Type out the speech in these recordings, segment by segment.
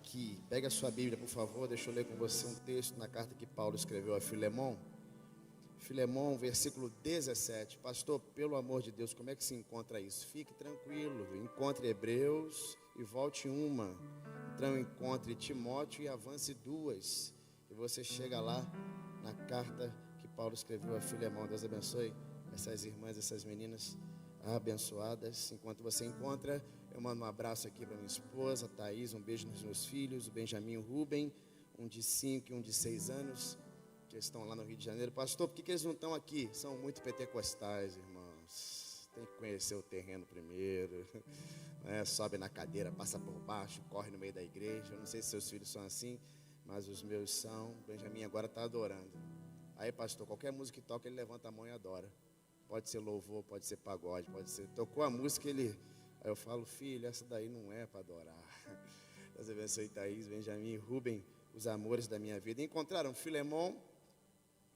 aqui. Pega a sua Bíblia, por favor. Deixa eu ler com você um texto na carta que Paulo escreveu a Filemon. Filemon, versículo 17. Pastor, pelo amor de Deus, como é que se encontra isso? Fique tranquilo, encontre Hebreus e volte uma. Então encontre Timóteo e avance duas. E você chega lá na carta que Paulo escreveu a Filemon. Deus abençoe essas irmãs, essas meninas abençoadas. Enquanto você encontra, eu mando um abraço aqui para minha esposa, Thaís, um beijo nos meus filhos, o Benjamin e o Rubem, um de 5 e um de 6 anos, que estão lá no Rio de Janeiro. Pastor, por que eles não estão aqui? São muito pentecostais, irmãos. Tem que conhecer o terreno primeiro, né? Sobe na cadeira, passa por baixo, corre no meio da igreja. Eu não sei se seus filhos são assim, mas os meus são. O Benjamin agora está adorando. Aí, pastor, qualquer música que toca, ele levanta a mão e adora. Pode ser louvor, pode ser pagode, pode ser... Tocou a música, ele... Aí eu falo, filho, essa daí não é para adorar. Deus abençoe Thaís, Benjamin, Rubem, os amores da minha vida. Encontraram Filemon,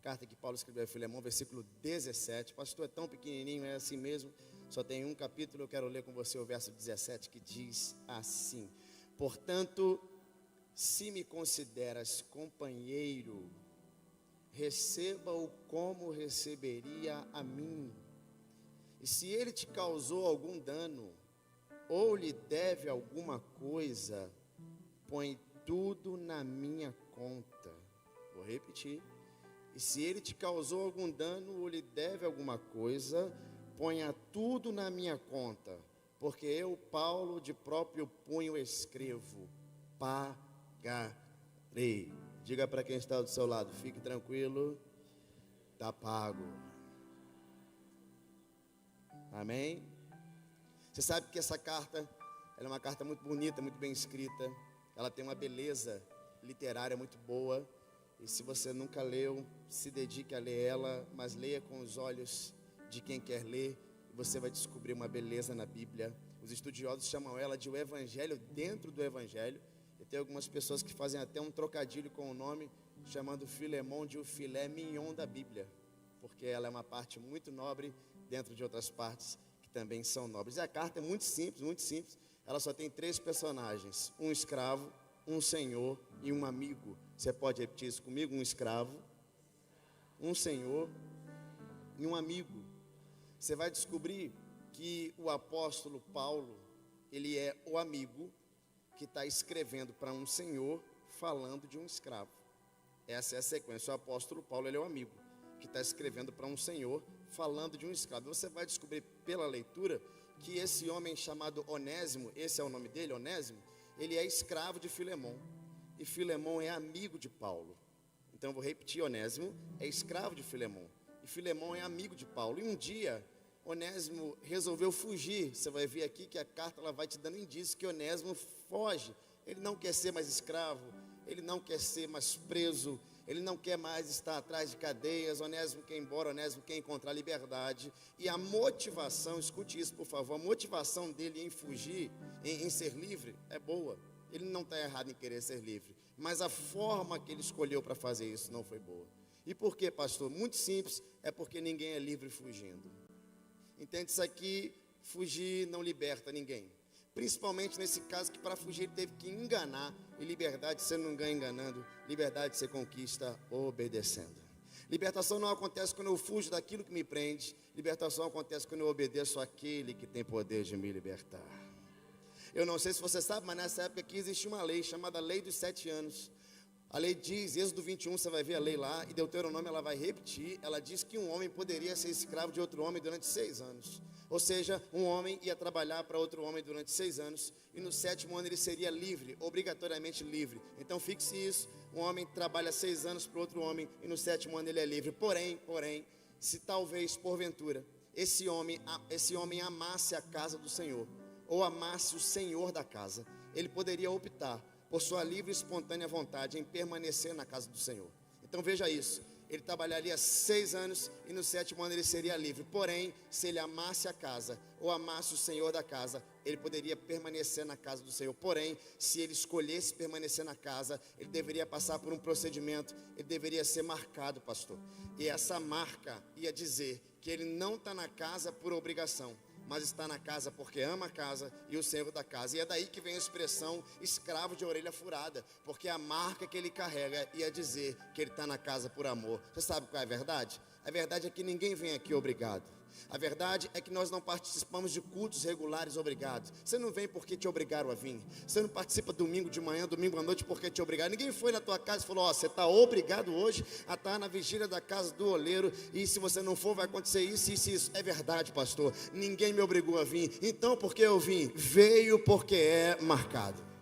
carta que Paulo escreveu a Filemon, versículo 17. Pastor, é tão pequenininho, é assim mesmo. Só tem um capítulo, eu quero ler com você o verso 17, que diz assim: portanto, se me consideras companheiro, receba-o como receberia a mim. E se ele te causou algum dano, ou lhe deve alguma coisa, põe tudo na minha conta. Vou repetir. E se ele te causou algum dano, ou lhe deve alguma coisa, ponha tudo na minha conta. Porque eu, Paulo, de próprio punho escrevo: pagarei. Diga para quem está do seu lado, fique tranquilo, está pago. Amém? Você sabe que essa carta, ela é uma carta muito bonita, muito bem escrita. Ela tem uma beleza literária muito boa. E se você nunca leu, se dedique a ler ela, mas leia com os olhos de quem quer ler. E você vai descobrir uma beleza na Bíblia. Os estudiosos chamam ela de o Evangelho dentro do Evangelho. E tem algumas pessoas que fazem até um trocadilho com o nome, chamando Filemon de o filé mignon da Bíblia, porque ela é uma parte muito nobre dentro de outras partes que também são nobres. E a carta é muito simples, muito simples. Ela só tem 3 personagens: um escravo, um senhor e um amigo. Você pode repetir isso comigo? Um escravo, um senhor e um amigo. Você vai descobrir que o apóstolo Paulo, ele é o amigo que está escrevendo para um senhor falando de um escravo. Essa é a sequência. O apóstolo Paulo, ele é o amigo que está escrevendo para um senhor falando de um escravo. Você vai descobrir pela leitura que esse homem chamado Onésimo, esse é o nome dele, Onésimo, ele é escravo de Filemon. E Filemon é amigo de Paulo. Então eu vou repetir: Onésimo é escravo de Filemon. E Filemon é amigo de Paulo. E um dia, Onésimo resolveu fugir. Você vai ver aqui que a carta ela vai te dando indício que Onésimo foge. Ele não quer ser mais escravo, ele não quer ser mais preso, ele não quer mais estar atrás de cadeias. Onésimo quer ir embora, Onésimo quer encontrar liberdade. E a motivação, escute isso por favor, a motivação dele em fugir, em ser livre, é boa. Ele não está errado em querer ser livre, mas a forma que ele escolheu para fazer isso não foi boa. E por quê, pastor? Muito simples, é porque ninguém é livre fugindo. Entende isso aqui? Fugir não liberta ninguém. Principalmente nesse caso que para fugir ele teve que enganar. E liberdade você não ganha enganando, liberdade você conquista obedecendo. Libertação não acontece quando eu fujo daquilo que me prende. Libertação acontece quando eu obedeço àquele que tem poder de me libertar. Eu não sei se você sabe, mas nessa época aqui existia uma lei chamada Lei dos 7 anos. A lei diz, Êxodo 21, você vai ver a lei lá, e Deuteronômio ela vai repetir. Ela diz que um homem poderia ser escravo de outro homem durante 6 anos. Ou seja, um homem ia trabalhar para outro homem durante 6 anos, e no 7º ano ele seria livre, obrigatoriamente livre. Então fixe isso: um homem trabalha 6 anos para outro homem, e no 7º ano ele é livre. Porém, se talvez, porventura, esse homem amasse a casa do Senhor, ou amasse o Senhor da casa, ele poderia optar por sua livre e espontânea vontade em permanecer na casa do Senhor. Então veja isso: ele trabalharia 6 anos e no 7º ano ele seria livre. Porém, se ele amasse a casa ou amasse o Senhor da casa, ele poderia permanecer na casa do Senhor. Porém, se ele escolhesse permanecer na casa, ele deveria passar por um procedimento, ele deveria ser marcado, pastor. E essa marca ia dizer que ele não está na casa por obrigação, mas está na casa porque ama a casa e o Senhor da casa. E é daí que vem a expressão escravo de orelha furada, porque a marca que ele carrega ia dizer que ele está na casa por amor. Você sabe qual é a verdade? A verdade é que ninguém vem aqui obrigado. A verdade é que nós não participamos de cultos regulares obrigados. Você não vem porque te obrigaram a vir. Você não participa domingo de manhã, domingo à noite porque te obrigaram. Ninguém foi na tua casa e falou: ó, você está obrigado hoje a estar na vigília da casa do oleiro, e se você não for vai acontecer isso, isso, isso. É verdade, pastor, ninguém me obrigou a vir. Então por que eu vim? Veio porque é marcado.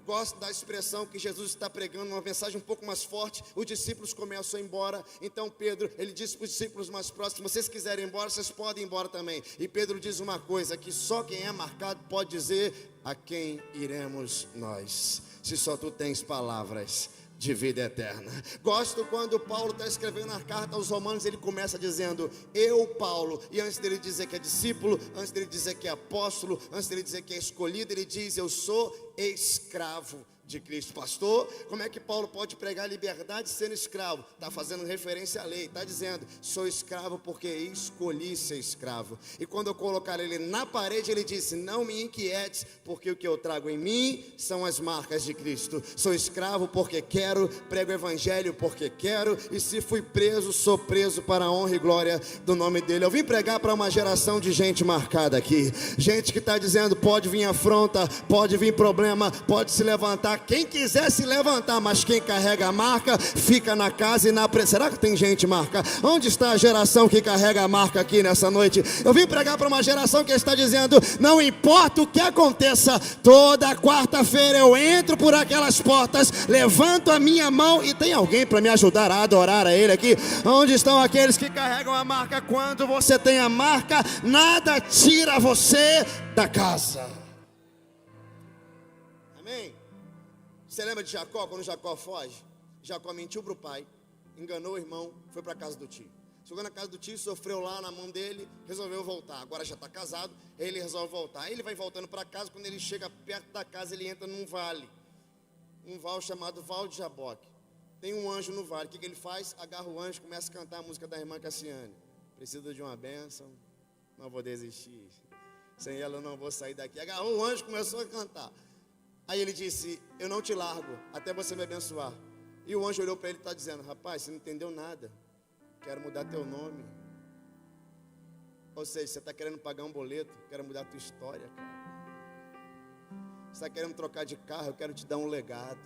Gosto da expressão que Jesus está pregando, uma mensagem um pouco mais forte. Os discípulos começam a ir embora. Então Pedro, ele disse para os discípulos mais próximos: se vocês quiserem ir embora, vocês podem ir embora também. E Pedro diz uma coisa, que só quem é marcado pode dizer: a quem iremos nós, se só tu tens palavras de vida eterna. Gosto quando Paulo está escrevendo a carta aos Romanos, ele começa dizendo: eu, Paulo, e antes dele dizer que é discípulo, antes dele dizer que é apóstolo, antes dele dizer que é escolhido, ele diz: eu sou escravo de Cristo. Pastor, como é que Paulo pode pregar liberdade sendo escravo? Está fazendo referência à lei, está dizendo: sou escravo porque escolhi ser escravo. E quando eu colocar ele na parede, ele disse: não me inquietes, porque o que eu trago em mim são as marcas de Cristo. Sou escravo porque quero, prego o evangelho porque quero, e se fui preso, sou preso para a honra e glória do nome dele. Eu vim pregar para uma geração de gente marcada aqui, gente que está dizendo: pode vir afronta, pode vir problema, pode se levantar, quem quiser se levantar, mas quem carrega a marca fica na casa e na presença. Será que tem gente marca? Onde está a geração que carrega a marca aqui nessa noite? Eu vim pregar para uma geração que está dizendo: não importa o que aconteça, toda quarta-feira eu entro por aquelas portas, levanto a minha mão, e tem alguém para me ajudar a adorar a ele aqui? Onde estão aqueles que carregam a marca? Quando você tem a marca, nada tira você da casa. Amém? Você lembra de Jacó, quando Jacó foge? Jacó mentiu para o pai, enganou o irmão, foi para a casa do tio. Chegou na casa do tio, sofreu lá na mão dele, resolveu voltar. Agora já está casado, ele resolve voltar. Aí ele vai voltando para casa, quando ele chega perto da casa, ele entra num vale. Um vale chamado Val de Jaboque. Tem um anjo no vale. O que ele faz? Agarra o anjo, começa a cantar a música da irmã Cassiane. Preciso de uma bênção, não vou desistir. Sem ela eu não vou sair daqui. Agarrou o anjo, começou a cantar. Aí ele disse: eu não te largo até você me abençoar. E o anjo olhou para ele e está dizendo: rapaz, você não entendeu nada, quero mudar teu nome. Ou seja, você está querendo pagar um boleto, quero mudar tua história, cara. Você está querendo trocar de carro, eu quero te dar um legado.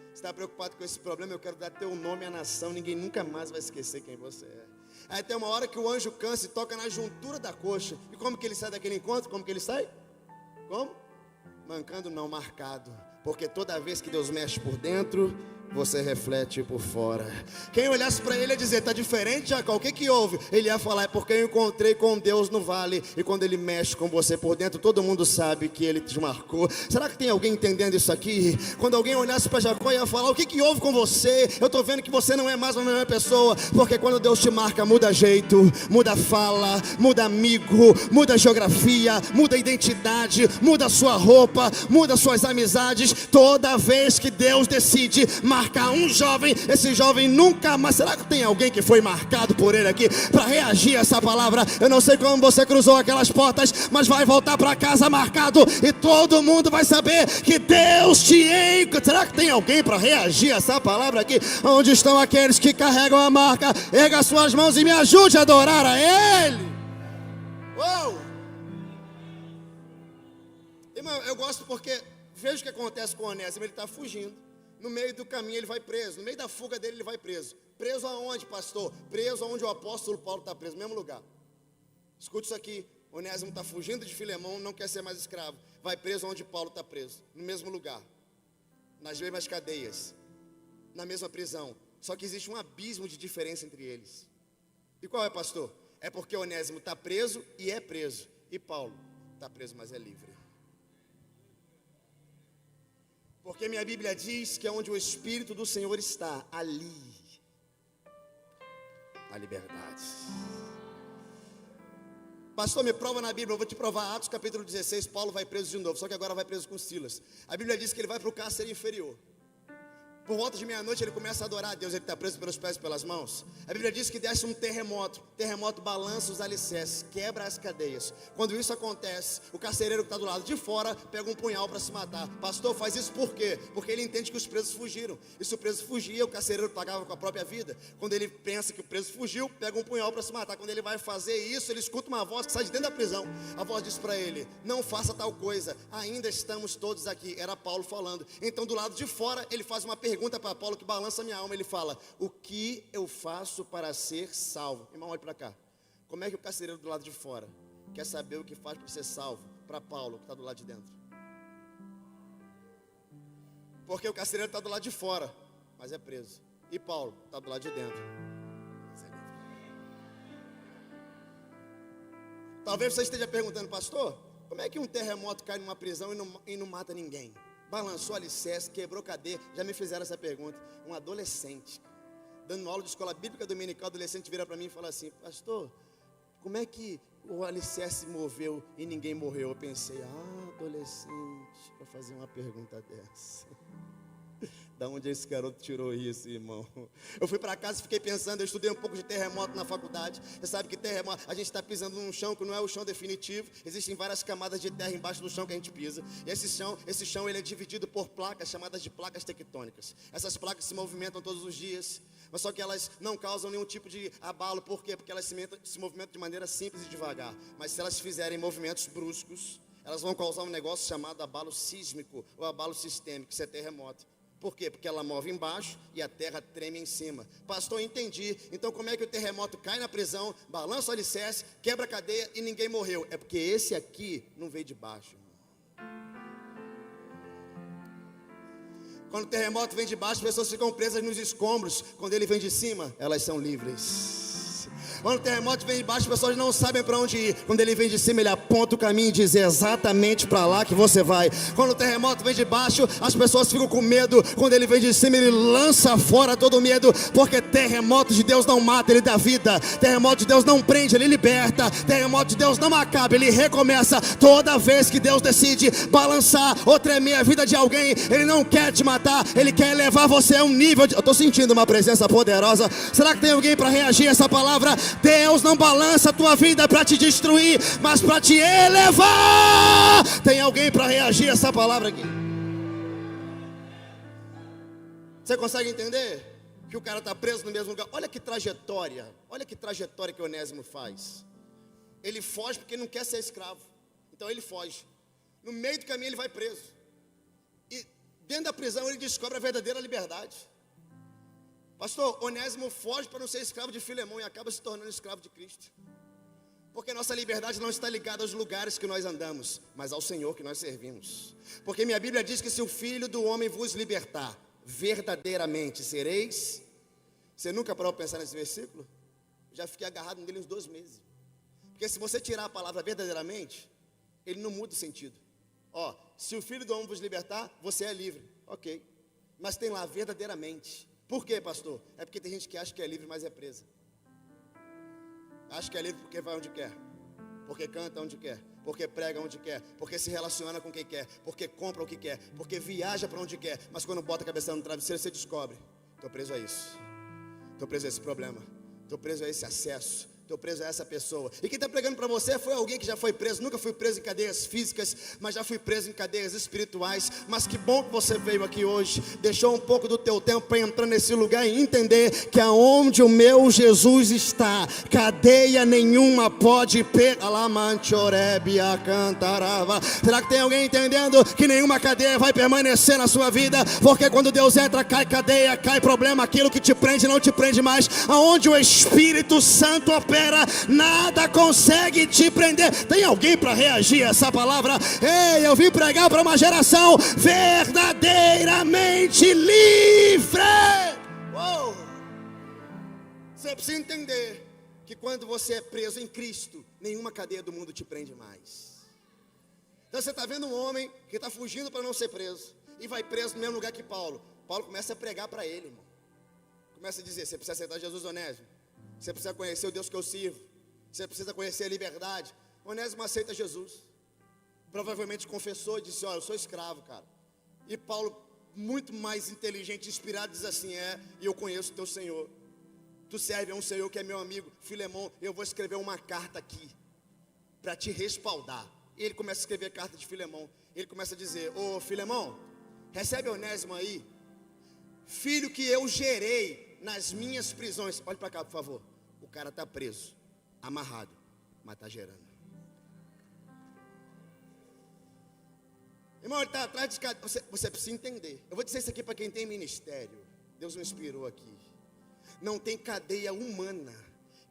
Você está preocupado com esse problema, eu quero dar teu nome à nação, ninguém nunca mais vai esquecer quem você é. Aí tem uma hora que o anjo cansa e toca na juntura da coxa. E como que ele sai daquele encontro? Como que ele sai? Como? Mancando não, marcado. Porque toda vez que Deus mexe por dentro, você reflete por fora. Quem olhasse para ele ia dizer: está diferente, Jacó, o que houve? Ele ia falar: é porque eu encontrei com Deus no vale. E quando ele mexe com você por dentro, todo mundo sabe que ele te marcou. Será que tem alguém entendendo isso aqui? Quando alguém olhasse para Jacó, ia falar: o que houve com você? Eu estou vendo que você não é mais a mesma pessoa. Porque quando Deus te marca, muda jeito, muda fala, muda amigo, muda geografia, muda identidade, muda sua roupa, muda suas amizades. Toda vez que Deus decide marcar um jovem, esse jovem nunca mais. Será que tem alguém que foi marcado por ele aqui para reagir a essa palavra? Eu não sei como você cruzou aquelas portas, mas vai voltar para casa marcado, e todo mundo vai saber que Deus te encontrou. Será que tem alguém para reagir a essa palavra aqui? Onde estão aqueles que carregam a marca? Erga suas mãos e me ajude a adorar a Ele. Uou! Irmão, eu gosto porque veja o que acontece com Onésimo. Ele está fugindo. No meio do caminho ele vai preso. No meio da fuga dele ele vai preso. Preso aonde, pastor? Preso aonde o apóstolo Paulo está preso, no mesmo lugar. Escute isso aqui. Onésimo está fugindo de Filemão, não quer ser mais escravo. Vai preso onde Paulo está preso, no mesmo lugar, nas mesmas cadeias, na mesma prisão. Só que existe um abismo de diferença entre eles. E qual é, pastor? É porque Onésimo está preso e é preso, e Paulo está preso, mas é livre. Porque minha Bíblia diz que é onde o Espírito do Senhor está, ali a liberdade. Pastor, me prova na Bíblia. Eu vou te provar. Atos capítulo 16, Paulo vai preso de novo, só que agora vai preso com Silas. A Bíblia diz que ele vai para o cárcere inferior. Por volta de meia-noite ele começa a adorar a Deus. Ele está preso pelos pés e pelas mãos. A Bíblia diz que desce um terremoto. Terremoto balança os alicerces, quebra as cadeias. Quando isso acontece, o carcereiro que está do lado de fora pega um punhal para se matar. Pastor, faz isso por quê? Porque ele entende que os presos fugiram. E se o preso fugia, o carcereiro pagava com a própria vida. Quando ele pensa que o preso fugiu, pega um punhal para se matar. Quando ele vai fazer isso, ele escuta uma voz que sai de dentro da prisão. A voz diz para ele: não faça tal coisa, ainda estamos todos aqui. Era Paulo falando. Então do lado de fora ele faz uma pergunta para Paulo que balança minha alma. Ele fala: o que eu faço para ser salvo? Irmão, olha para cá. Como é que o carcereiro do lado de fora quer saber o que faz para ser salvo? Para Paulo que está do lado de dentro. Porque o carcereiro está do lado de fora, mas é preso. E Paulo está do lado de dentro. Talvez você esteja perguntando: pastor, como é que um terremoto cai numa prisão e não mata ninguém? Balançou alicerce, quebrou cadeia. Já me fizeram essa pergunta. Um adolescente, dando aula de escola bíblica dominical, adolescente vira para mim e fala assim: pastor, como é que o alicerce se moveu e ninguém morreu? Eu pensei: adolescente, para fazer uma pergunta dessa. Da onde esse garoto tirou isso, irmão? Eu fui para casa e fiquei pensando. Eu estudei um pouco de terremoto na faculdade. Você sabe que terremoto, a gente está pisando num chão que não é o chão definitivo. Existem várias camadas de terra embaixo do chão que a gente pisa. E esse chão ele é dividido por placas, chamadas de placas tectônicas. Essas placas se movimentam todos os dias, mas só que elas não causam nenhum tipo de abalo. Por quê? Porque elas se movimentam de maneira simples e devagar. Mas se elas fizerem movimentos bruscos, elas vão causar um negócio chamado abalo sísmico ou abalo sistêmico. Isso é terremoto. Por quê? Porque ela move embaixo e a terra treme em cima. Pastor, entendi. Então como é que o terremoto cai na prisão, balança o alicerce, quebra a cadeia e ninguém morreu? É porque esse aqui não veio de baixo. Quando o terremoto vem de baixo, as pessoas ficam presas nos escombros. Quando ele vem de cima, elas são livres. Quando o terremoto vem de baixo, as pessoas não sabem para onde ir. Quando ele vem de cima, ele aponta o caminho e diz: é exatamente para lá que você vai. Quando o terremoto vem de baixo, as pessoas ficam com medo. Quando ele vem de cima, ele lança fora todo o medo. Porque terremoto de Deus não mata, ele dá vida. Terremoto de Deus não prende, ele liberta. Terremoto de Deus não acaba, ele recomeça. Toda vez que Deus decide balançar ou tremer a vida de alguém, ele não quer te matar, ele quer levar você a um nível de... Eu estou sentindo uma presença poderosa. Será que tem alguém para reagir a essa palavra? Deus não balança a tua vida para te destruir, mas para te elevar. Tem alguém para reagir a essa palavra aqui? Você consegue entender que o cara está preso no mesmo lugar? Olha que trajetória que Onésimo faz. Ele foge porque não quer ser escravo. Então ele foge. No meio do caminho ele vai preso. E dentro da prisão ele descobre a verdadeira liberdade. Pastor, Onésimo foge para não ser escravo de Filemão e acaba se tornando escravo de Cristo. Porque nossa liberdade não está ligada aos lugares que nós andamos, mas ao Senhor que nós servimos. Porque minha Bíblia diz que se o Filho do Homem vos libertar, verdadeiramente sereis. Você nunca parou para pensar nesse versículo? Já fiquei agarrado nele uns 2 meses. Porque se você tirar a palavra verdadeiramente, ele não muda o sentido. Se o Filho do Homem vos libertar, você é livre. Ok, mas tem lá verdadeiramente. Por quê, pastor? É porque tem gente que acha que é livre, mas é presa. Acha que é livre porque vai onde quer, porque canta onde quer, porque prega onde quer, porque se relaciona com quem quer, porque compra o que quer, porque viaja para onde quer. Mas quando bota a cabeça no travesseiro, você descobre: estou preso a isso, estou preso a esse problema, estou preso a esse acesso, estou preso a essa pessoa. E quem está pregando para você foi alguém que já foi preso. Nunca fui preso em cadeias físicas, mas já fui preso em cadeias espirituais. Mas que bom que você veio aqui hoje, deixou um pouco do teu tempo para entrar nesse lugar e entender que aonde o meu Jesus está, cadeia nenhuma pode Será que tem alguém entendendo que nenhuma cadeia vai permanecer na sua vida? Porque quando Deus entra, cai cadeia, cai problema. Aquilo que te prende não te prende mais. Aonde o Espírito Santo opera, nada consegue te prender. Tem alguém para reagir a essa palavra? Ei, eu vim pregar para uma geração verdadeiramente livre. Uou. Você precisa entender que quando você é preso em Cristo, nenhuma cadeia do mundo te prende mais. Então você está vendo um homem que está fugindo para não ser preso e vai preso no mesmo lugar que Paulo. Paulo começa a pregar para ele, irmão. Começa a dizer: você precisa aceitar Jesus, Onésimo. Você precisa conhecer o Deus que eu sirvo. Você precisa conhecer a liberdade. Onésimo aceita Jesus. Provavelmente confessou e disse: olha, eu sou escravo, cara. E Paulo muito mais inteligente, inspirado, diz assim: e eu conheço o teu Senhor. Tu serve a um Senhor que é meu amigo. Filemão, eu vou escrever uma carta aqui para te respaldar. E ele começa a escrever a carta de Filemão. Ele começa a dizer: ô Filemão, recebe Onésimo aí, filho que eu gerei nas minhas prisões. Olha para cá, por favor. O cara está preso, amarrado, mas está gerando. Irmão, ele está atrás de cada... Você precisa entender. Eu vou dizer isso aqui para quem tem ministério. Deus me inspirou aqui. Não tem cadeia humana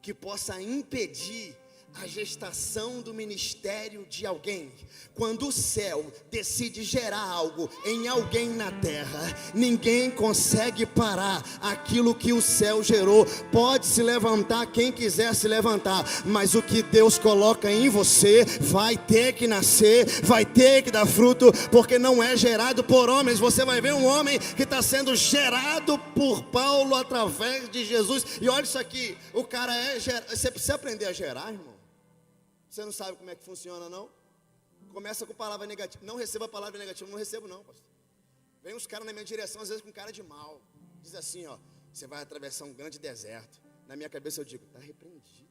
que possa impedir a gestação do ministério de alguém. Quando o céu decide gerar algo em alguém na terra, ninguém consegue parar aquilo que o céu gerou. Pode se levantar quem quiser se levantar, mas o que Deus coloca em você vai ter que nascer, vai ter que dar fruto, porque não é gerado por homens. Você vai ver um homem que está sendo gerado por Paulo através de Jesus. E olha isso aqui, o cara você precisa aprender a gerar, irmão. Você não sabe como é que funciona, não? Começa com palavra negativa. Não receba palavra negativa. Não recebo, não, pastor. Vem uns caras na minha direção, às vezes com cara de mal. Diz assim, ó: você vai atravessar um grande deserto. Na minha cabeça eu digo: está repreendido.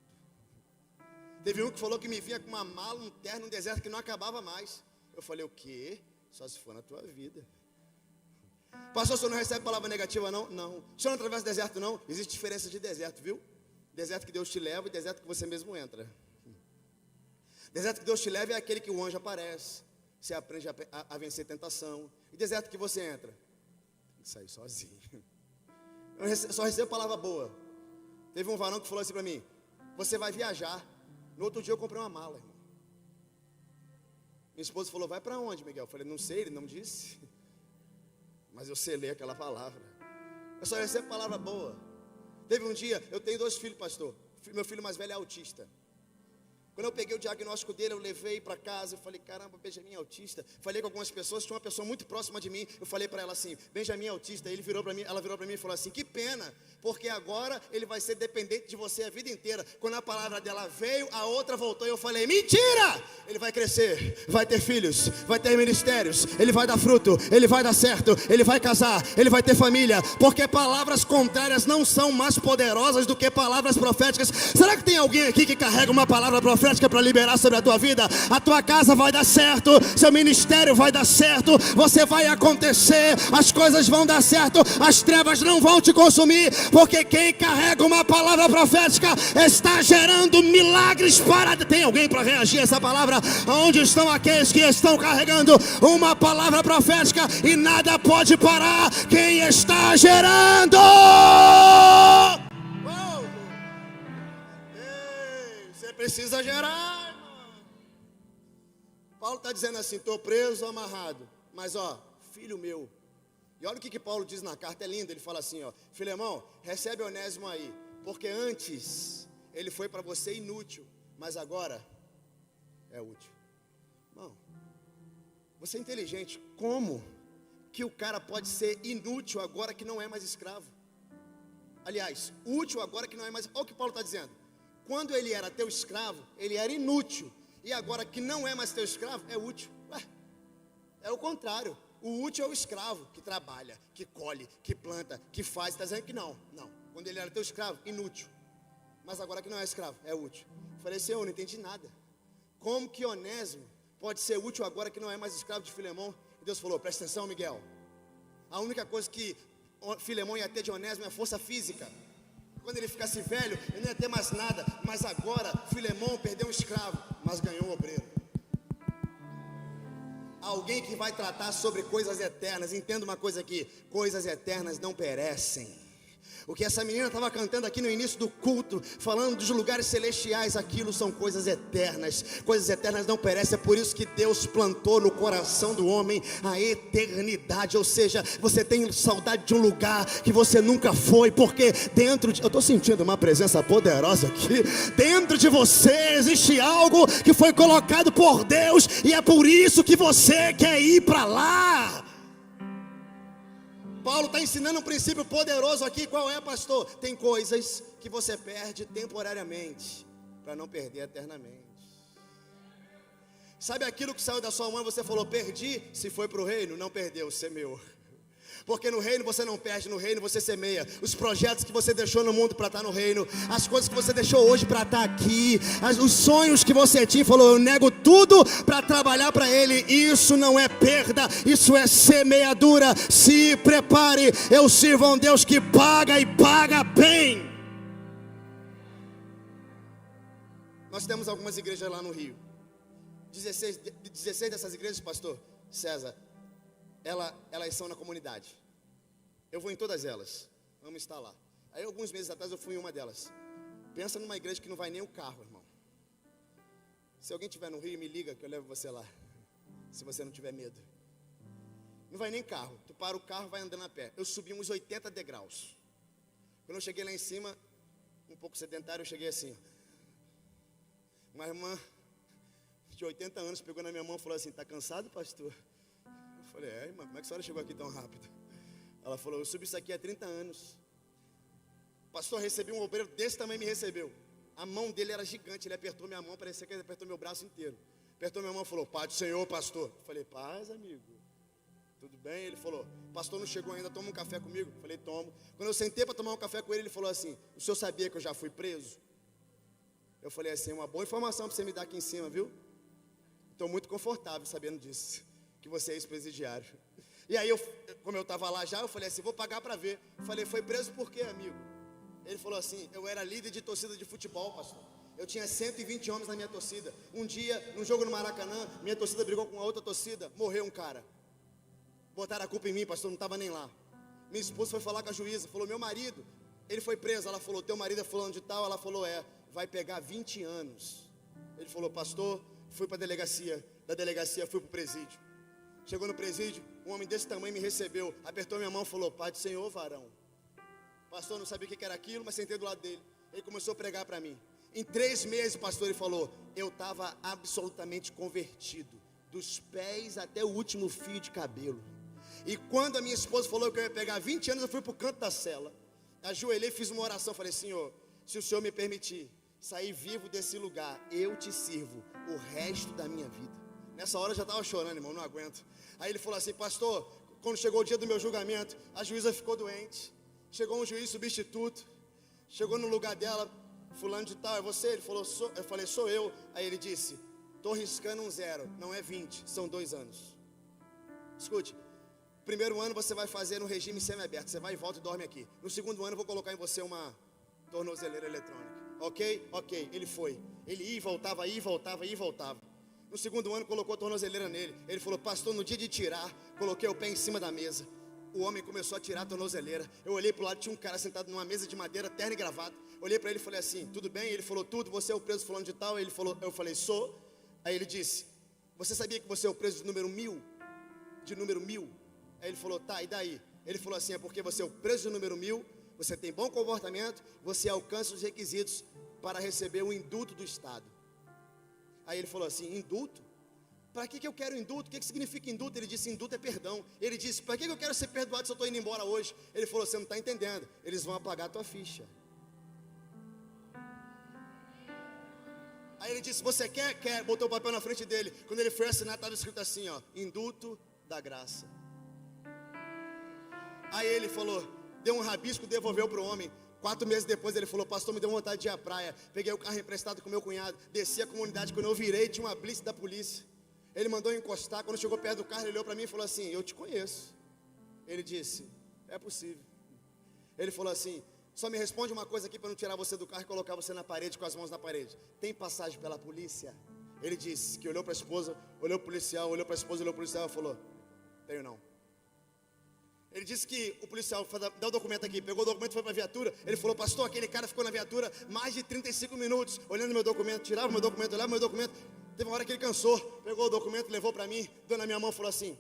Teve um que falou que me vinha com uma mala, um terno, um deserto que não acabava mais. Eu falei: o quê? Só se for na tua vida. Pastor, o senhor não recebe palavra negativa, não? Não. O senhor não atravessa deserto, não? Existe diferença de deserto, viu? Deserto que Deus te leva e deserto que você mesmo entra. Deserto que Deus te leva é aquele que o anjo aparece, você aprende a vencer tentação. E deserto que você entra, tem que sair sozinho. Eu só recebo palavra boa. Teve um varão que falou assim para mim: você vai viajar. No outro dia eu comprei uma mala, irmão. Minha esposa falou: vai para onde, Miguel? Eu falei: não sei, ele não disse. Mas eu selei aquela palavra. Eu só recebo palavra boa. Teve um dia, eu tenho 2 filhos, pastor. Meu filho mais velho é autista. Quando eu peguei o diagnóstico dele, eu levei para casa. Eu falei: caramba, Benjamin é autista. Falei com algumas pessoas, tinha uma pessoa muito próxima de mim. Eu falei para ela assim: Benjamin é autista. Ela virou para mim e falou assim: que pena, porque agora ele vai ser dependente de você a vida inteira. Quando a palavra dela veio, a outra voltou. E eu falei: mentira! Ele vai crescer, vai ter filhos, vai ter ministérios, ele vai dar fruto, ele vai dar certo, ele vai casar, ele vai ter família. Porque palavras contrárias não são mais poderosas do que palavras proféticas. Será que tem alguém aqui que carrega uma palavra profética para liberar sobre a tua vida? A tua casa vai dar certo, seu ministério vai dar certo, você vai acontecer, as coisas vão dar certo, as trevas não vão te consumir, porque quem carrega uma palavra profética está gerando milagres para... Tem alguém para reagir a essa palavra? Onde estão aqueles que estão carregando uma palavra profética e nada pode parar quem está gerando? Precisa gerar, irmão. Paulo está dizendo assim: estou preso, amarrado, mas ó, filho meu. E olha o que Paulo diz na carta, é lindo. Ele fala assim, ó: Filemão, recebe Onésimo aí, porque antes ele foi para você inútil, mas agora é útil. Irmão, você é inteligente. Como que o cara pode ser inútil agora que não é mais escravo? Aliás, útil agora que não é mais... Olha o que Paulo está dizendo. Quando ele era teu escravo, ele era inútil. E agora que não é mais teu escravo, é útil. Ué, é o contrário. O útil é o escravo que trabalha, que colhe, que planta, que faz. Está dizendo que não. Quando ele era teu escravo, inútil. Mas agora que não é escravo, é útil. Eu falei: Senhor, não entendi nada. Como que Onésimo pode ser útil agora que não é mais escravo de Filemão? E Deus falou: presta atenção, Miguel. A única coisa que Filemão ia ter de Onésimo é força física. Quando ele ficasse velho, ele não ia ter mais nada. Mas agora, Filemão perdeu um escravo, mas ganhou um obreiro. Alguém que vai tratar sobre coisas eternas. Entenda uma coisa aqui: coisas eternas não perecem. O que essa menina estava cantando aqui no início do culto, falando dos lugares celestiais, aquilo são coisas eternas. Coisas eternas não perecem. É por isso que Deus plantou no coração do homem a eternidade. Ou seja, você tem saudade de um lugar que você nunca foi, porque dentro de... Eu estou sentindo uma presença poderosa aqui. Dentro de você existe algo que foi colocado por Deus, e é por isso que você quer ir para lá. Paulo está ensinando um princípio poderoso aqui. Qual é, pastor? Tem coisas que você perde temporariamente para não perder eternamente. Sabe aquilo que saiu da sua mão e você falou: perdi? Se foi para o reino, não perdeu, se é meu. Porque no reino você não perde, no reino você semeia. Os projetos que você deixou no mundo para estar no reino, as coisas que você deixou hoje para estar aqui, os sonhos que você tinha, falou, eu nego tudo para trabalhar para Ele. Isso não é perda, isso é semeadura. Se prepare, eu sirvo a um Deus que paga e paga bem. Nós temos algumas igrejas lá no Rio. 16 dessas igrejas, pastor César, elas são na comunidade. Eu vou em todas elas. Vamos estar lá. Aí alguns meses atrás eu fui em uma delas. Pensa numa igreja que não vai nem o carro, irmão. Se alguém estiver no Rio, me liga que eu levo você lá. Se você não tiver medo. Não vai nem carro. Tu para o carro, vai andando a pé. Eu subi uns 80 degraus. Quando eu cheguei lá em cima, um pouco sedentário, eu cheguei assim. Uma irmã de 80 anos pegou na minha mão e falou assim, tá cansado, pastor? Eu falei, irmã, como é que a senhora chegou aqui tão rápido? Ela falou, eu subi isso aqui há 30 anos. Pastor, recebi um obreiro desse tamanho, me recebeu. A mão dele era gigante, ele apertou minha mão, parecia que ele apertou meu braço inteiro. Apertou minha mão e falou, paz do Senhor, pastor. Eu falei, paz, amigo. Tudo bem? Ele falou, pastor não chegou ainda, toma um café comigo? Eu falei, tomo. Quando eu sentei para tomar um café com ele, ele falou assim, o senhor sabia que eu já fui preso? Eu falei assim, uma boa informação para você me dar aqui em cima, viu? Estou muito confortável sabendo disso, que você é ex-presidiário. E aí, como eu estava lá já, eu falei assim, vou pagar para ver. Eu falei, foi preso por quê, amigo? Ele falou assim, eu era líder de torcida de futebol, pastor. Eu tinha 120 homens na minha torcida. Um dia, num jogo no Maracanã, minha torcida brigou com uma outra torcida, morreu um cara. Botaram a culpa em mim, pastor, não estava nem lá. Minha esposa foi falar com a juíza, falou, meu marido, ele foi preso. Ela falou, teu marido é fulano de tal? Ela falou, vai pegar 20 anos. Ele falou, pastor, fui para a delegacia, da delegacia fui para o presídio. Chegou no presídio, um homem desse tamanho me recebeu, apertou minha mão e falou, pai do Senhor, varão. Pastor, não sabia o que era aquilo, mas sentei do lado dele. Ele começou a pregar para mim. Em 3 meses, pastor, ele falou, eu estava absolutamente convertido, dos pés até o último fio de cabelo. E quando a minha esposa falou que eu ia pegar 20 anos, eu fui para o canto da cela. Ajoelhei, fiz uma oração, falei, Senhor, se o Senhor me permitir sair vivo desse lugar, eu te sirvo o resto da minha vida. Nessa hora eu já estava chorando, irmão, não aguento. Aí ele falou assim, pastor, quando chegou o dia do meu julgamento, a juíza ficou doente. Chegou um juiz substituto, chegou no lugar dela, fulano de tal, é você? Ele falou, eu falei, sou eu. Aí ele disse, estou riscando um 0, não é 20, são 2 anos. Escute, primeiro ano você vai fazer no regime semiaberto, você vai e volta e dorme aqui. No segundo ano eu vou colocar em você uma tornozeleira eletrônica. Ok? Ok, ele foi. Ele ia e voltava, ia e voltava, ia e voltava. No segundo ano colocou a tornozeleira nele. Ele falou, pastor, no dia de tirar, coloquei o pé em cima da mesa. O homem começou a tirar a tornozeleira. Eu olhei para o lado, tinha um cara sentado numa mesa de madeira, terno e gravata. Olhei para ele e falei assim, tudo bem? Ele falou, tudo, você é o preso fulano de tal? Ele falou, eu falei, sou. Aí ele disse, você sabia que você é o preso de número 1000? De número 1000? Aí ele falou, tá, e daí? Ele falou assim, é porque você é o preso de número 1000, você tem bom comportamento, você alcança os requisitos para receber o indulto do Estado. Aí ele falou assim, indulto? Para que eu quero indulto? O que significa indulto? Ele disse, indulto é perdão. Ele disse, para que eu quero ser perdoado se eu estou indo embora hoje? Ele falou, você não está entendendo, eles vão apagar a tua ficha. Aí ele disse, você quer? Quer. Botou o papel na frente dele. Quando ele foi assinar, estava escrito assim, ó, indulto da graça. Aí ele falou, deu um rabisco, devolveu para o homem. 4 meses depois ele falou, pastor, me deu vontade de ir à praia. Peguei o carro emprestado com meu cunhado, desci a comunidade. Quando eu virei, tinha uma blitz da polícia. Ele mandou encostar. Quando chegou perto do carro, ele olhou para mim e falou assim, eu te conheço. Ele disse, é possível. Ele falou assim, só me responde uma coisa aqui para não tirar você do carro e colocar você na parede, com as mãos na parede. Tem passagem pela polícia? Ele disse que olhou para a esposa, olhou para o policial, olhou para a esposa, olhou para o policial e falou, tenho não. Ele disse que o policial, dá o documento aqui, pegou o documento e foi para a viatura. Ele falou, pastor, aquele cara ficou na viatura mais de 35 minutos, olhando meu documento, tirava meu documento, olhava meu documento. Teve uma hora que ele cansou, pegou o documento, levou para mim, deu na minha mão e falou assim,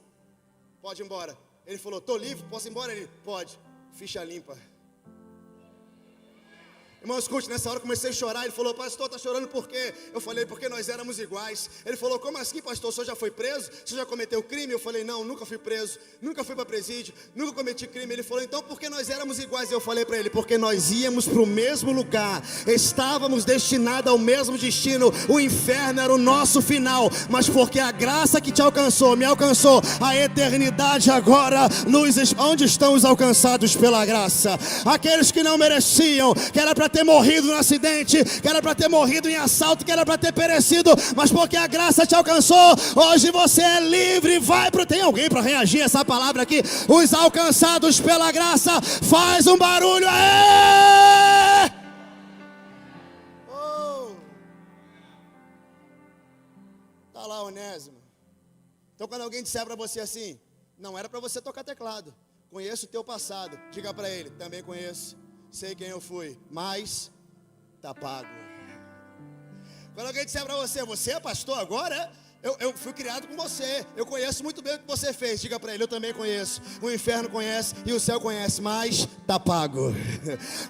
pode ir embora. Ele falou, estou livre, posso ir embora? Ele, pode, ficha limpa. Irmão, escute, nessa hora eu comecei a chorar. Ele falou: pastor, está chorando por quê? Eu falei: porque nós éramos iguais. Ele falou: como assim, pastor? O senhor já foi preso? O senhor já cometeu crime? Eu falei: não, nunca fui preso, nunca fui para presídio, nunca cometi crime. Ele falou: então por que nós éramos iguais? Eu falei para ele: porque nós íamos para o mesmo lugar, estávamos destinados ao mesmo destino. O inferno era o nosso final, mas porque a graça que te alcançou, me alcançou, a eternidade agora, onde estão os alcançados pela graça? Aqueles que não mereciam, que era para ter morrido no acidente, que era para ter morrido em assalto, que era para ter perecido, mas porque a graça te alcançou, hoje você é livre. Vai pro... Tem alguém para reagir a essa palavra aqui? Os alcançados pela graça, faz um barulho aí! Oh. Tá lá, Onésimo. Então quando alguém disser para você assim: não era para você tocar teclado, conheço o teu passado, diga para ele: também conheço, sei quem eu fui, mas tá pago. Quando alguém disser para você: você é pastor agora? Eu fui criado com você, eu conheço muito bem o que você fez, diga para ele: eu também conheço. O inferno conhece e o céu conhece, mas tá pago.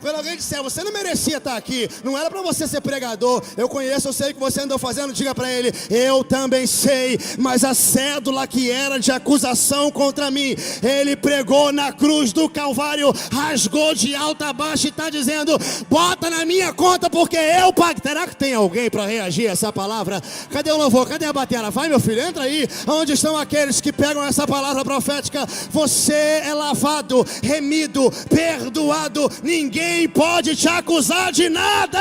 Quando alguém disser: você não merecia estar aqui, não era para você ser pregador, eu conheço, eu sei o que você andou fazendo, diga para ele: eu também sei, mas a cédula que era de acusação contra mim, ele pregou na cruz do Calvário, rasgou de alta a baixa e está dizendo: bota na minha conta, porque eu pago. Será que tem alguém para reagir a essa palavra? Cadê o louvor? Cadê a bateria? Vai, meu filho, entra aí. Onde estão aqueles que pegam essa palavra profética? Você é lavado, remido, perdoado. Ninguém pode te acusar de nada.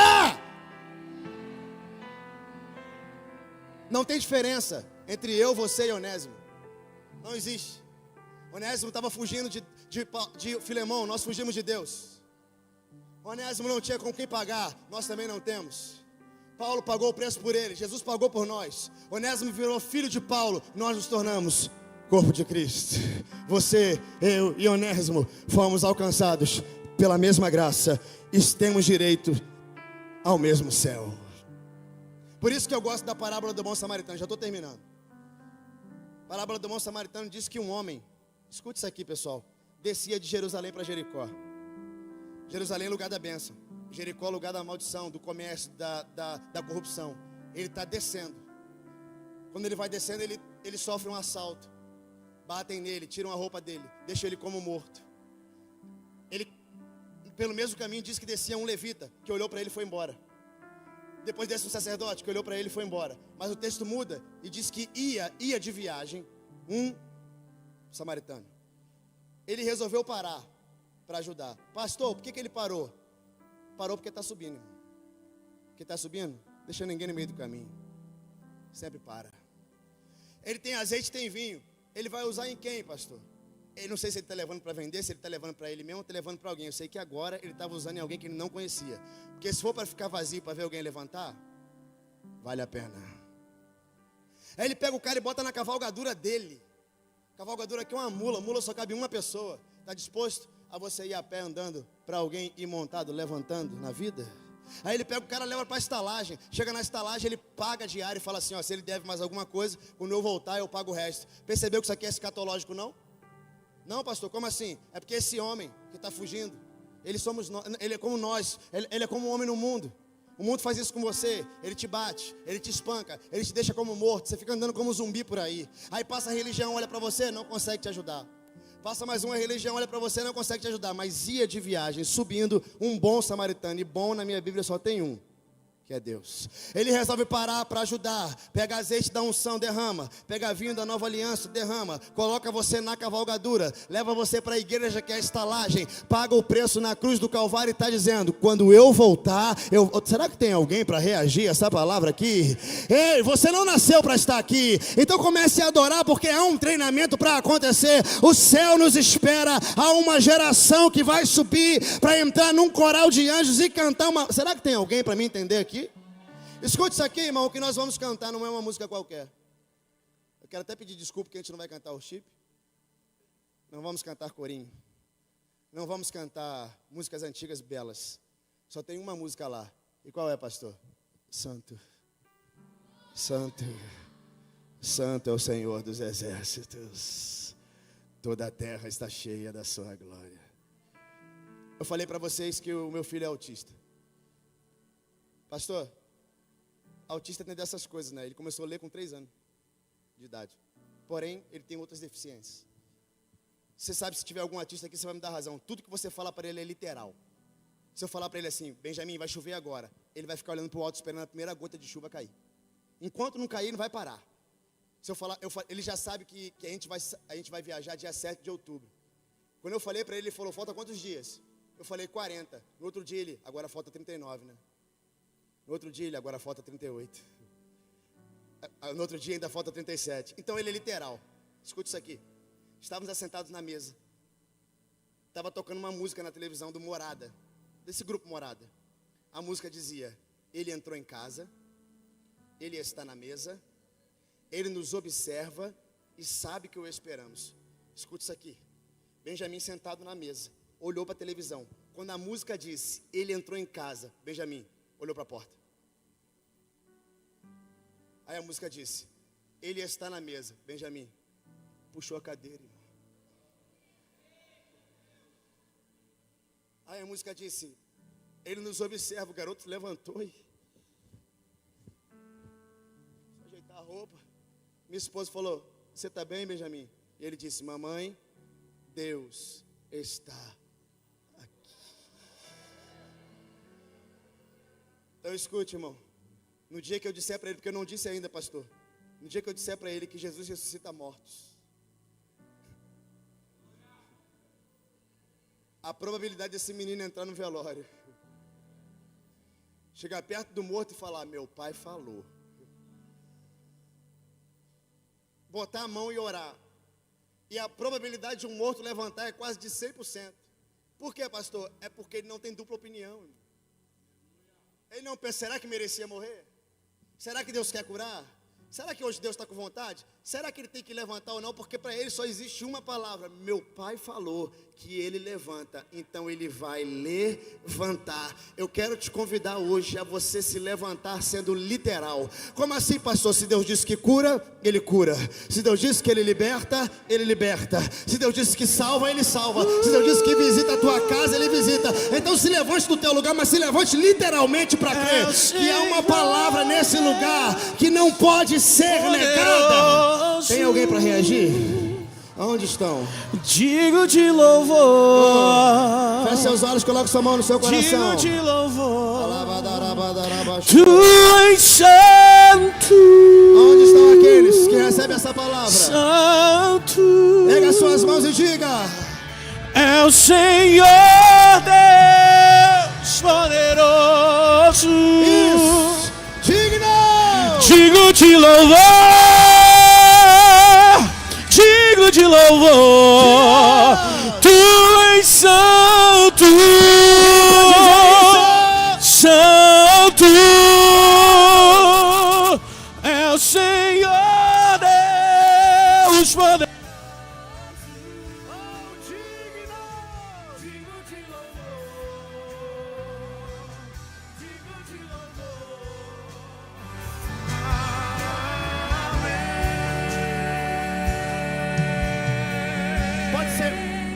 Não tem diferença entre eu, você e Onésimo. Não existe. Onésimo estava fugindo de Filemão, nós fugimos de Deus. Onésimo não tinha com quem pagar, nós também não temos. Paulo pagou o preço por ele, Jesus pagou por nós. Onésimo virou filho de Paulo, nós nos tornamos corpo de Cristo. Você, eu e Onésimo fomos alcançados pela mesma graça e temos direito ao mesmo céu. Por isso que eu gosto da parábola do bom samaritano. Já estou terminando. A parábola do bom samaritano diz que um homem, escute isso aqui, pessoal, descia de Jerusalém para Jericó. Jerusalém é lugar da bênção, Jericó é lugar da maldição, do comércio, da corrupção. Ele está descendo. Quando ele vai descendo, ele sofre um assalto. Batem nele, tiram a roupa dele, deixam ele como morto. Ele, pelo mesmo caminho, diz que descia um levita, que olhou para ele e foi embora. Depois desce um sacerdote, que olhou para ele e foi embora. Mas o texto muda e diz que ia de viagem um samaritano. Ele resolveu parar para ajudar. Pastor, por que ele parou? Parou porque está subindo, irmão. Porque está subindo, deixa ninguém no meio do caminho. Sempre para. Ele tem azeite, tem vinho. Ele vai usar em quem, pastor? Eu não sei se ele está levando para vender, se ele está levando para ele mesmo ou está levando para alguém. Eu sei que agora ele estava usando em alguém que ele não conhecia. Porque se for para ficar vazio, para ver alguém levantar, vale a pena. Aí ele pega o cara e bota na cavalgadura dele. Cavalgadura aqui é uma mula só cabe uma pessoa. Está disposto a você ir a pé andando para alguém ir montado, levantando na vida? Aí ele pega o cara, leva para a estalagem. Chega na estalagem, ele paga a diária e fala assim: ó, se ele deve mais alguma coisa, quando eu voltar eu pago o resto. Percebeu que isso aqui é escatológico, não? Não, pastor, como assim? É porque esse homem que está fugindo, ele é como nós, ele é como um homem no mundo. O mundo faz isso com você, ele te bate, ele te espanca, ele te deixa como morto, você fica andando como zumbi por aí. Aí passa a religião, olha para você, não consegue te ajudar. Passa mais uma religião, olha para você, não consegue te ajudar. Mas ia de viagem, subindo um bom samaritano. E bom na minha Bíblia só tem um, que é Deus. Ele resolve parar para ajudar. Pega azeite da unção, derrama. Pega vinho da nova aliança, derrama. Coloca você na cavalgadura. Leva você para a igreja, que é a estalagem. Paga o preço na cruz do Calvário e está dizendo: quando eu voltar, Será que tem alguém para reagir a essa palavra aqui? Ei, você não nasceu para estar aqui. Então comece a adorar, porque há um treinamento para acontecer. O céu nos espera. Há uma geração que vai subir para entrar num coral de anjos e cantar uma... Será que tem alguém para me entender aqui? Escute isso aqui, irmão, o que nós vamos cantar não é uma música qualquer. Eu quero até pedir desculpa que a gente não vai cantar worship. Não vamos cantar corinho. Não vamos cantar músicas antigas belas. Só tem uma música lá. E qual é, pastor? Santo. Santo. Santo é o Senhor dos exércitos. Toda a terra está cheia da sua glória. Eu falei para vocês que o meu filho é autista. Pastor, autista tem dessas coisas, né? Ele começou a ler com 3 anos de idade. Porém, ele tem outras deficiências. Você sabe, se tiver algum autista aqui, você vai me dar razão. Tudo que você fala para ele é literal. Se eu falar para ele assim, Benjamin, vai chover agora, ele vai ficar olhando para o alto esperando a primeira gota de chuva cair. Enquanto não cair, ele não vai parar. Se eu falar, ele já sabe que a gente vai viajar dia 7 de outubro. Quando eu falei para ele, ele falou, falta quantos dias? Eu falei 40. No outro dia ele, agora falta 39, né? No outro dia ele, agora falta 38. No outro dia ainda falta 37. Então ele é literal. Escute isso aqui. Estávamos assentados na mesa. Estava tocando uma música na televisão do Morada, desse grupo Morada. A música dizia, ele entrou em casa, ele está na mesa, ele nos observa e sabe que o esperamos. Escute isso aqui. Benjamin sentado na mesa, olhou para a televisão. Quando a música disse, ele entrou em casa, Benjamin olhou para a porta. Aí a música disse, ele está na mesa, Benjamin puxou a cadeira, irmão. Aí a música disse, ele nos observa, o garoto levantou e ajeitar a roupa. Minha esposa falou, você está bem, Benjamin? E ele disse, mamãe, Deus está aqui. Então escute, irmão. No dia que eu disser para ele, porque eu não disse ainda, pastor. No dia que eu disser para ele que Jesus ressuscita mortos, a probabilidade desse menino entrar no velório, chegar perto do morto e falar, meu pai falou, botar a mão e orar, e a probabilidade de um morto levantar é quase de 100%. Por quê, pastor? É porque ele não tem dupla opinião. Ele não pensa, será que merecia morrer? Será que Deus quer curar? Será que hoje Deus está com vontade? Será que ele tem que levantar ou não? Porque para ele só existe uma palavra. Meu pai falou que ele levanta, então ele vai levantar. Eu quero te convidar hoje a você se levantar sendo literal. Como assim, pastor? Se Deus disse que cura, ele cura. Se Deus disse que ele liberta, ele liberta. Se Deus disse que salva, ele salva. Se Deus disse que visita a tua casa, ele visita. Então se levante do teu lugar, mas se levante literalmente para crer que há uma palavra nesse lugar que não pode ser negada. Tem alguém para reagir? Onde estão? Digo de louvor. Feche seus olhos, coloque sua mão no seu coração. Digo de louvor. Tu és santo. Onde estão aqueles que recebem essa palavra? Santo. Pega suas mãos e diga: é o Senhor Deus poderoso. Isso. Digno. Digo de louvor. Digo de louvor, tu és santo, santo, é o Senhor Deus poderoso.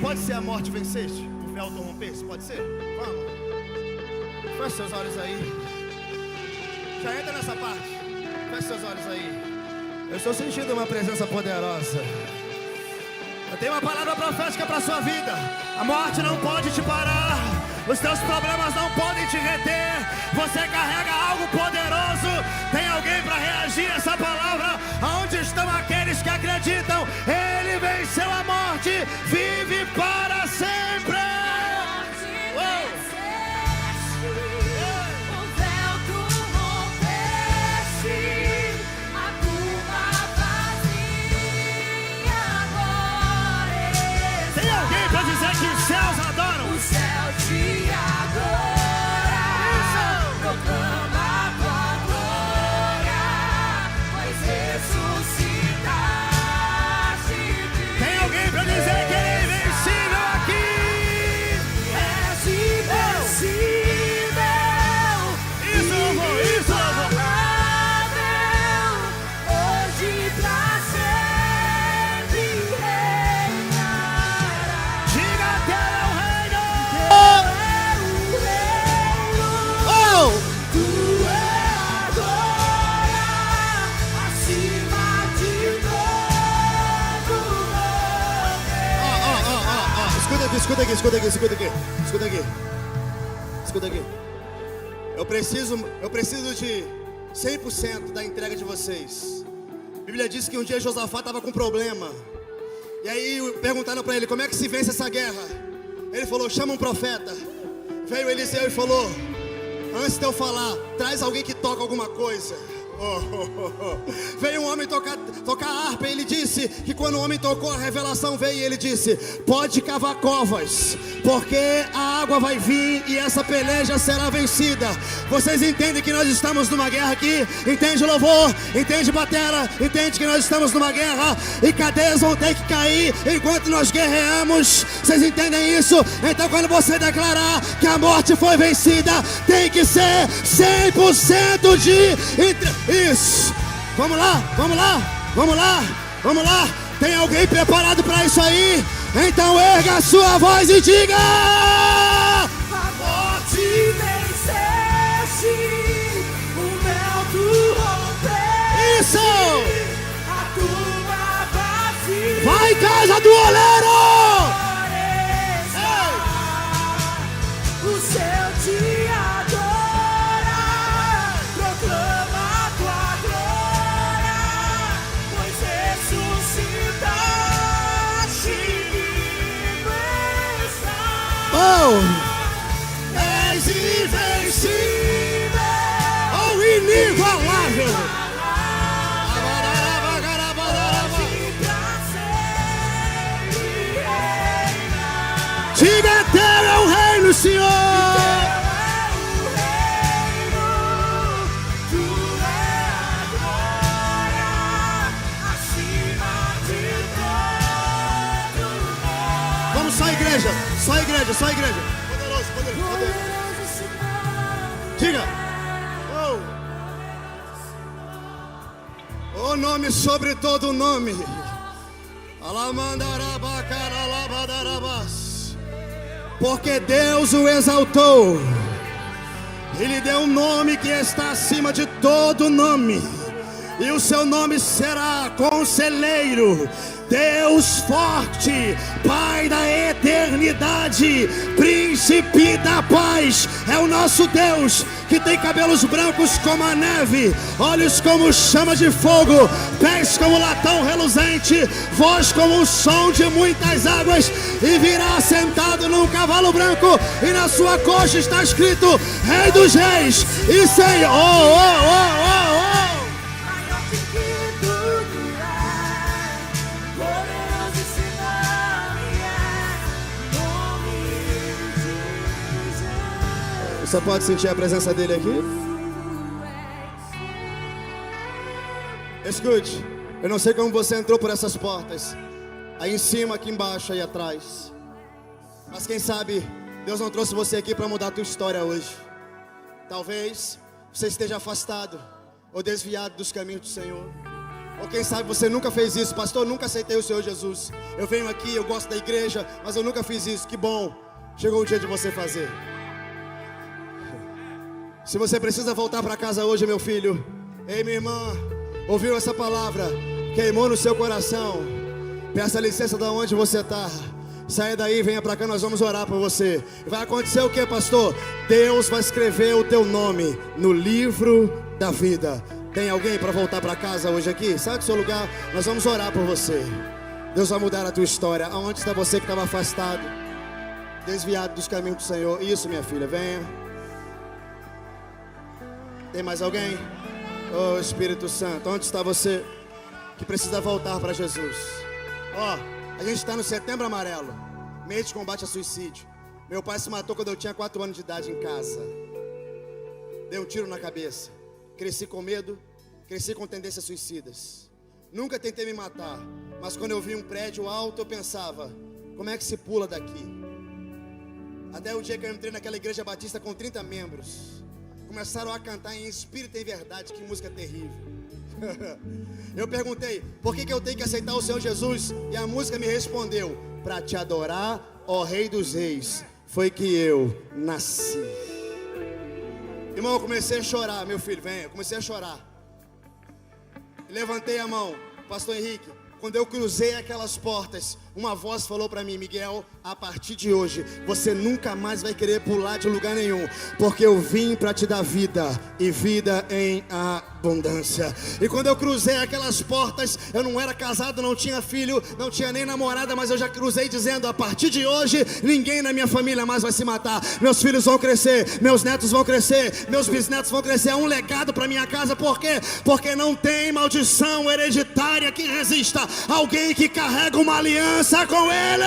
Pode ser a morte venceste, o véu rompesse, pode ser? Vamos. Feche seus olhos aí. Já entra nessa parte. Feche seus olhos aí. Eu estou sentindo uma presença poderosa. Eu tenho uma palavra profética para a sua vida. A morte não pode te parar. Os teus problemas não podem te reter. Você carrega algo poderoso. Tem alguém para reagir a essa palavra? Aonde estão aqueles que acreditam? Ele venceu a morte, vive para sempre. Tem alguém para dizer que os céus adoram? O céu te adora. Proclama a tua glória, pois ressuscitaste. Tem alguém para dizer que ele é invencível aqui? escuta aqui. Eu preciso de 100% da entrega de vocês. A Bíblia diz que um dia Josafá estava com problema. E aí perguntaram para ele, como é que se vence essa guerra? Ele falou, chama um profeta. Veio Eliseu e falou, antes de eu falar, traz alguém que toca alguma coisa. Veio um homem tocar harpa, e ele disse que quando o homem tocou, a revelação veio, e ele disse, pode cavar covas, porque a água vai vir e essa peleja será vencida. Vocês entendem que nós estamos numa guerra aqui? Entende louvor? Entende batera? Entende que nós estamos numa guerra e cadeias vão ter que cair enquanto nós guerreamos? Vocês entendem isso? Então quando você declarar que a morte foi vencida, tem que ser 100% de isso. Vamos lá. Tem alguém preparado para isso aí? Então erga a sua voz e diga: A morte venceste, o véu tu rompeste, isso! a tumba vazia. Vai, casa do oleiro! O céu te adora, proclama a tua glória, pois ressuscitaste vivo estás. Oh! És invencível! Oh, inigualável! Diga, teu é o reino, Senhor! Vamos, só igreja! Poderoso! Diga! O nome sobre todo nome. Porque Deus o exaltou. Ele deu um nome que está acima de todo nome. E o seu nome será Conselheiro, Deus Forte, Pai da Eternidade, Príncipe da Paz. É o nosso Deus que tem cabelos brancos como a neve, olhos como chama de fogo, pés como latão reluzente, voz como o som de muitas águas, e virá sentado num cavalo branco, e na sua coxa está escrito Rei dos Reis e Senhor. Maior que tudo é, poderoso esse nome de Jesus. Você pode sentir a presença dele aqui? Escute, eu não sei como você entrou por essas portas, aí em cima, aqui embaixo, aí atrás, mas quem sabe Deus não trouxe você aqui para mudar a tua história hoje. Talvez você esteja afastado ou desviado dos caminhos do Senhor, ou quem sabe você nunca fez isso. Pastor, nunca aceitei o Senhor Jesus. Eu venho aqui, eu gosto da igreja, mas eu nunca fiz isso. Que bom, chegou o dia de você fazer. Se você precisa voltar para casa hoje, meu filho, ei, minha irmã, ouviu essa palavra, queimou no seu coração, peça licença de onde você está, saia daí, venha para cá, nós vamos orar por você. Vai acontecer o que, pastor? Deus vai escrever o teu nome no livro da vida. Tem alguém para voltar para casa hoje aqui? Sai do seu lugar, nós vamos orar por você. Deus vai mudar a tua história. Aonde está você que estava afastado, desviado dos caminhos do Senhor? Isso, minha filha, venha. Tem mais alguém? Oh, Espírito Santo, onde está você que precisa voltar para Jesus? A gente está no Setembro Amarelo, mês de combate a suicídio. Meu pai se matou quando eu tinha 4 anos de idade em casa. Dei um tiro na cabeça. Cresci com medo, cresci com tendências suicidas. Nunca tentei me matar, mas quando eu vi um prédio alto eu pensava, como é que se pula daqui? Até o dia que eu entrei naquela igreja batista com 30 membros. Começaram a cantar em espírito e em verdade. Que música terrível. Eu perguntei, por que eu tenho que aceitar o Senhor Jesus? E a música me respondeu, para te adorar, ó Rei dos Reis, foi que eu nasci. Irmão, eu comecei a chorar, meu filho, venha. Eu comecei a chorar. Levantei a mão, pastor Henrique. Quando eu cruzei aquelas portas, uma voz falou para mim: Miguel, a partir de hoje, você nunca mais vai querer pular de lugar nenhum, porque eu vim para te dar vida, e vida em abundância. E quando eu cruzei aquelas portas, eu não era casado, não tinha filho, não tinha nem namorada, mas eu já cruzei dizendo: a partir de hoje, ninguém na minha família mais vai se matar. Meus filhos vão crescer, meus netos vão crescer, meus bisnetos vão crescer. É um legado para minha casa. Por quê? Porque não tem maldição hereditária que resista alguém que carrega uma aliança com Ele.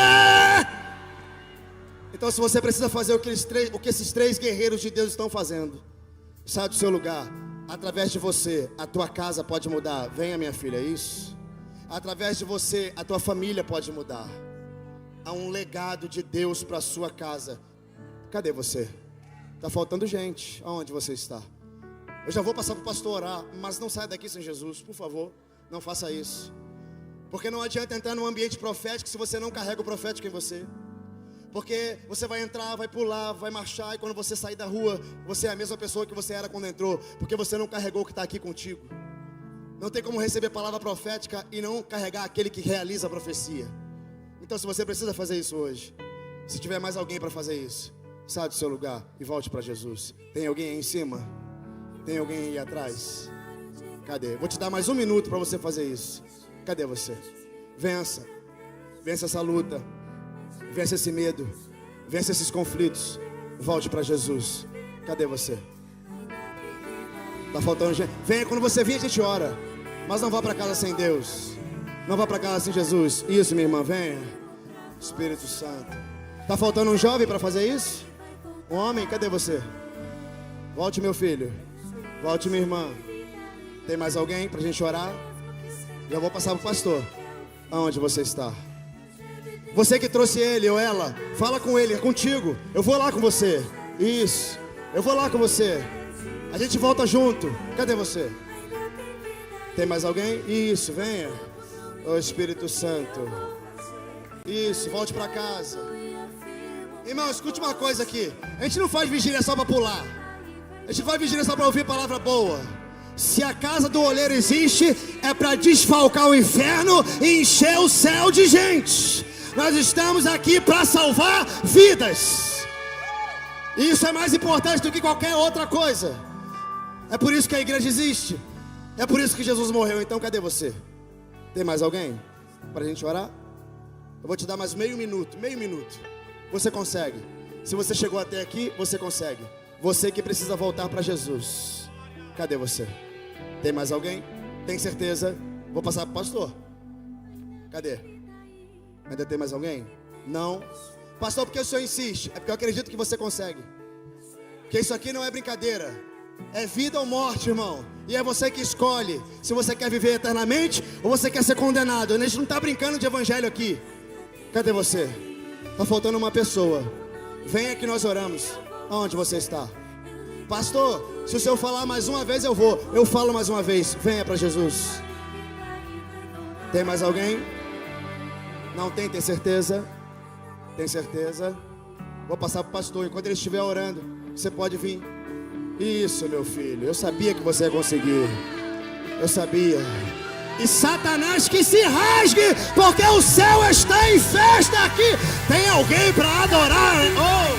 Então, se você precisa fazer o que esses três guerreiros de Deus estão fazendo, sai do seu lugar. Através de você, a tua casa pode mudar. Venha, minha filha, é isso. Através de você, a tua família pode mudar. Há um legado de Deus para a sua casa. Cadê você? Está faltando gente. Aonde você está? Eu já vou passar para o pastor orar, mas não saia daqui sem Jesus, por favor. Não faça isso. Porque não adianta entrar num ambiente profético se você não carrega o profético em você. Porque você vai entrar, vai pular, vai marchar, e quando você sair da rua, você é a mesma pessoa que você era quando entrou, porque você não carregou o que está aqui contigo. Não tem como receber palavra profética e não carregar aquele que realiza a profecia. Então, se você precisa fazer isso hoje, se tiver mais alguém para fazer isso, saia do seu lugar e volte para Jesus. Tem alguém aí em cima? Tem alguém aí atrás? Cadê? Vou te dar mais 1 minuto para você fazer isso. Cadê você? Vença. Vença essa luta. Vença esse medo. Vença esses conflitos. Volte para Jesus. Cadê você? Tá faltando gente. Venha, quando você vir a gente ora. Mas não vá para casa sem Deus. Não vá para casa sem Jesus. Isso, minha irmã, venha. Espírito Santo. Tá faltando um jovem para fazer isso? Um homem, cadê você? Volte, meu filho. Volte, minha irmã. Tem mais alguém pra gente orar? Já vou passar pro pastor. Aonde você está? Você que trouxe ele ou ela, fala com ele, é contigo. Eu vou lá com você. Isso. Eu vou lá com você. A gente volta junto. Cadê você? Tem mais alguém? Isso, venha. Ô Espírito Santo. Isso, volte pra casa. Irmão, escute uma coisa aqui. A gente não faz vigília só pra pular. A gente faz vigília só para ouvir palavra boa. Se a casa do olheiro existe, é para desfalcar o inferno e encher o céu de gente. Nós estamos aqui para salvar vidas. E isso é mais importante do que qualquer outra coisa. É por isso que a igreja existe. É por isso que Jesus morreu. Então cadê você? Tem mais alguém para a gente orar? Eu vou te dar mais meio minuto. Você consegue. Se você chegou até aqui, você consegue. Você que precisa voltar para Jesus. Cadê você? Tem mais alguém? Tem certeza? Vou passar para o pastor. Cadê? Ainda tem mais alguém? Não. Pastor, por que o senhor insiste? É porque eu acredito que você consegue. Porque isso aqui não é brincadeira. É vida ou morte, irmão. E é você que escolhe se você quer viver eternamente ou você quer ser condenado. A gente não está brincando de evangelho aqui. Cadê você? Está faltando uma pessoa. Venha que nós oramos. Aonde você está? Pastor, se o senhor falar mais uma vez eu vou. Eu falo mais uma vez. Venha para Jesus. Tem mais alguém? Não tem? Tem certeza? Tem certeza? Vou passar para o pastor. Enquanto ele estiver orando, você pode vir. Isso, meu filho. Eu sabia que você ia conseguir. Eu sabia. E Satanás que se rasgue, porque o céu está em festa aqui. Tem alguém para adorar? Oh!